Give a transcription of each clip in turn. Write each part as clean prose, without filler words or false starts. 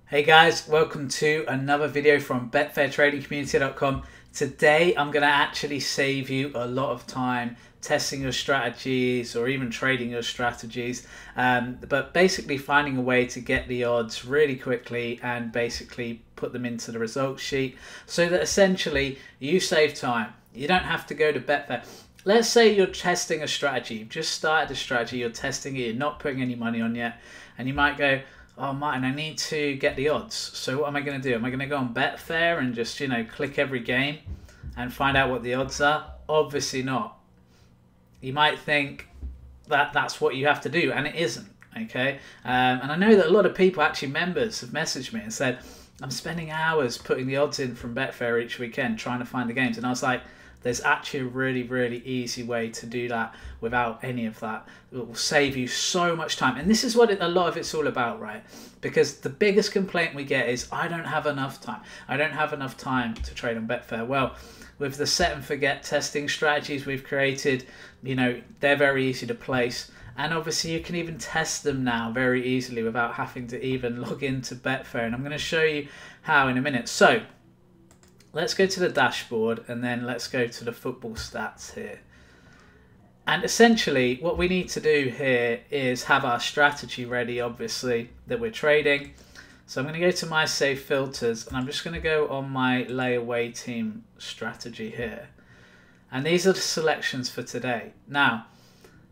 Hey guys, welcome to another video from betfairtradingcommunity.com. Today I'm going to actually save you a lot of time testing your strategies or even trading your strategies, but basically finding a way to get the odds really quickly and basically put them into the results sheet so that essentially you save time. You don't have to go to Betfair. Let's say you're testing a strategy, you've just started a strategy, you're testing it, you're not putting any money on yet, and you might go, oh Martin, I need to get the odds. So what am I going to do? Am I going to go on Betfair and just, click every game and find out what the odds are? Obviously not. You might think that that's what you have to do, and it isn't, okay? And I know that a lot of people, actually members, have messaged me and said, I'm spending hours putting the odds in from Betfair each weekend trying to find the games. And I was like, there's actually a really, really easy way to do that without any of that. It will save you so much time. And this is what a lot of it's all about, right? Because the biggest complaint we get is, I don't have enough time. I don't have enough time to trade on Betfair. Well, with the set and forget testing strategies we've created, they're very easy to place. And obviously you can even test them now very easily without having to even log into Betfair. And I'm going to show you how in a minute. So let's go to the dashboard and then let's go to the football stats here. And essentially what we need to do here is have our strategy ready, obviously, that we're trading. So I'm going to go to my save filters and I'm just going to go on my layaway team strategy here. And these are the selections for today. Now,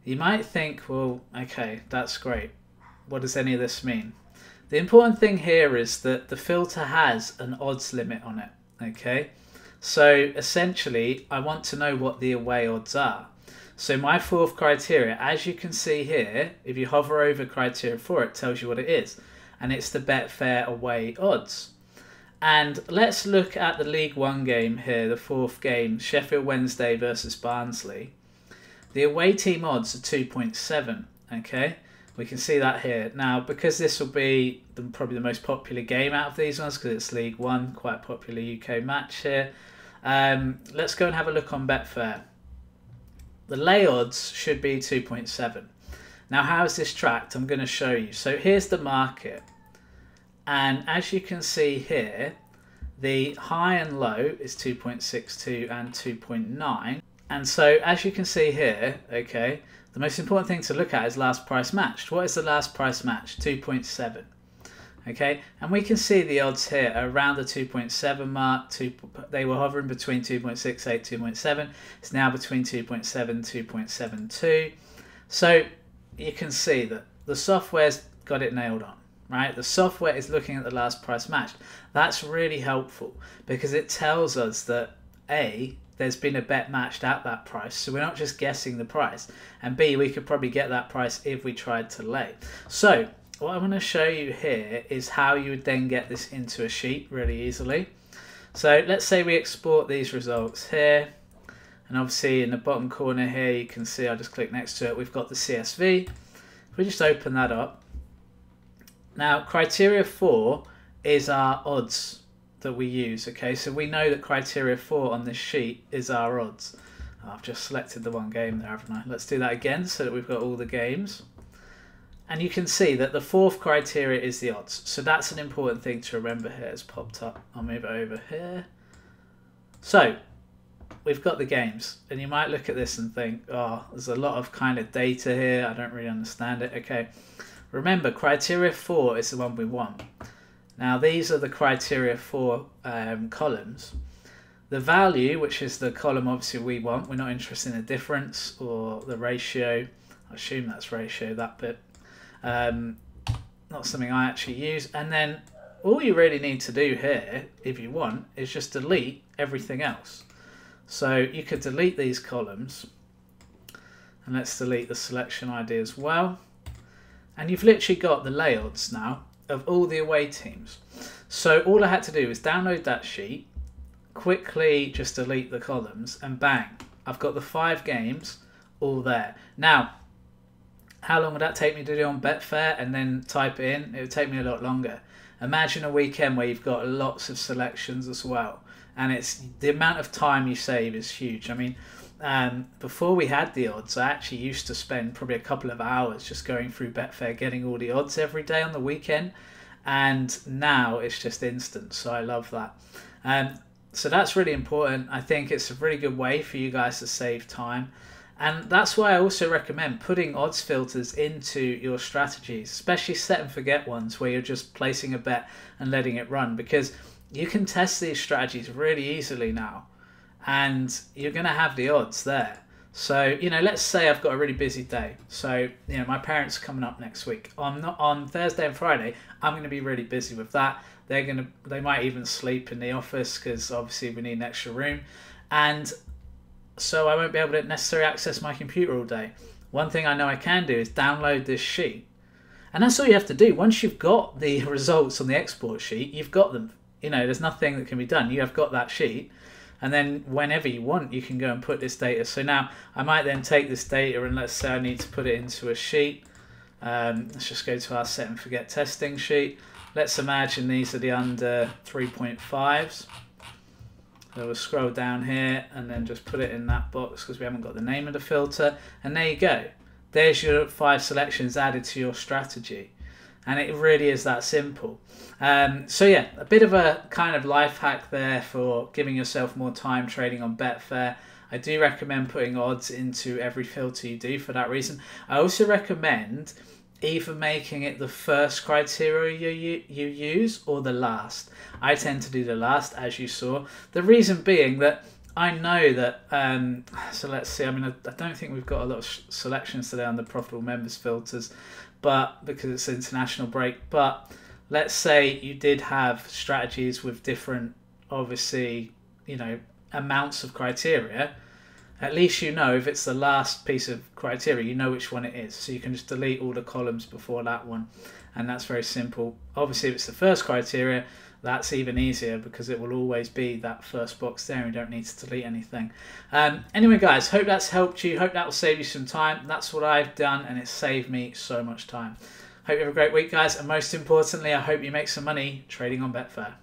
you might think, well, okay, that's great. What does any of this mean? The important thing here is that the filter has an odds limit on it. Okay, so essentially I want to know what the away odds are. So my fourth criteria, as you can see here, if you hover over criteria 4, it tells you what it is, and it's the Betfair away odds. And let's look at the League One game here, the fourth game, Sheffield Wednesday versus Barnsley. The away team odds are 2.7. okay, we can see that here. Now, because this will be probably the most popular game out of these ones, because it's League One, quite a popular UK match here, let's go and have a look on Betfair. The lay odds should be 2.7. Now, how is this tracked? I'm going to show you. So here's the market. And as you can see here, the high and low is 2.62 and 2.9. And so as you can see here, okay, the most important thing to look at is last price matched. What is the last price matched? 2.7. Okay, and we can see the odds here are around the 2.7 mark. They were hovering between 2.68, 2.7. It's now between 2.7, 2.72. So you can see that the software's got it nailed on, right? The software is looking at the last price matched. That's really helpful because it tells us that A, there's been a bet matched at that price, so we're not just guessing the price, and B, we could probably get that price if we tried to lay. So what I want to show you here is how you would then get this into a sheet really easily. So let's say we export these results here, and obviously in the bottom corner here you can see, I'll just click next to it, we've got the CSV. If we just open that up, now criteria 4 is our odds that we use. Okay, so we know that criteria 4 on this sheet is our odds. I've just selected the one game there, haven't I? Let's do that again so that we've got all the games. And you can see that the fourth criteria is the odds. So that's an important thing to remember here. It's popped up. I'll move it over here. So we've got the games, and you might look at this and think, oh, there's a lot of kind of data here. I don't really understand it. Okay, remember criteria 4 is the one we want. Now these are the criteria 4 columns. The value, which is the column obviously we want, we're not interested in the difference or the ratio. I assume that's ratio, that bit. Not something I actually use. And then all you really need to do here, if you want, is just delete everything else. So you could delete these columns. And let's delete the selection ID as well. And you've literally got the lay odds now of all the away teams. So all I had to do was download that sheet, quickly just delete the columns, and bang, I've got the 5 games all there. Now, how long would that take me to do on Betfair and then type it in? It would take me a lot longer. Imagine a weekend where you've got lots of selections as well, and it's the amount of time you save is huge. I mean, before we had the odds, I actually used to spend probably a couple of hours just going through Betfair, getting all the odds every day on the weekend. and now it's just instant. So I love that. So that's really important. I think it's a really good way for you guys to save time. And that's why I also recommend putting odds filters into your strategies, especially set and forget ones where you're just placing a bet and letting it run, because you can test these strategies really easily now and you're going to have the odds there. So, let's say I've got a really busy day. So, my parents are coming up next week. On Thursday and Friday, I'm going to be really busy with that. They might even sleep in the office because obviously we need an extra room. And so I won't be able to necessarily access my computer all day. One thing I know I can do is download this sheet. And that's all you have to do. Once you've got the results on the export sheet, you've got them. There's nothing that can be done. You have got that sheet. And then whenever you want, you can go and put this data. So now I might then take this data and let's say I need to put it into a sheet. Let's just go to our set and forget testing sheet. Let's imagine these are the under 3.5s. So we'll scroll down here and then just put it in that box because we haven't got the name of the filter. And there you go. There's your 5 selections added to your strategy. And it really is that simple. So yeah, a bit of a kind of life hack there for giving yourself more time trading on Betfair. I do recommend putting odds into every filter you do for that reason. I also recommend either making it the first criteria you use or the last. I tend to do the last, as you saw. The reason being that I know that, so let's see, I don't think we've got a lot of selections today on the profitable members filters, but because it's international break, but let's say you did have strategies with different, obviously, amounts of criteria. At least if it's the last piece of criteria, you know which one it is. So you can just delete all the columns before that one. And that's very simple. Obviously, if it's the first criteria, that's even easier because it will always be that first box there. You don't need to delete anything. Anyway, guys, hope that's helped you. Hope that will save you some time. That's what I've done, and it saved me so much time. Hope you have a great week, guys. And most importantly, I hope you make some money trading on Betfair.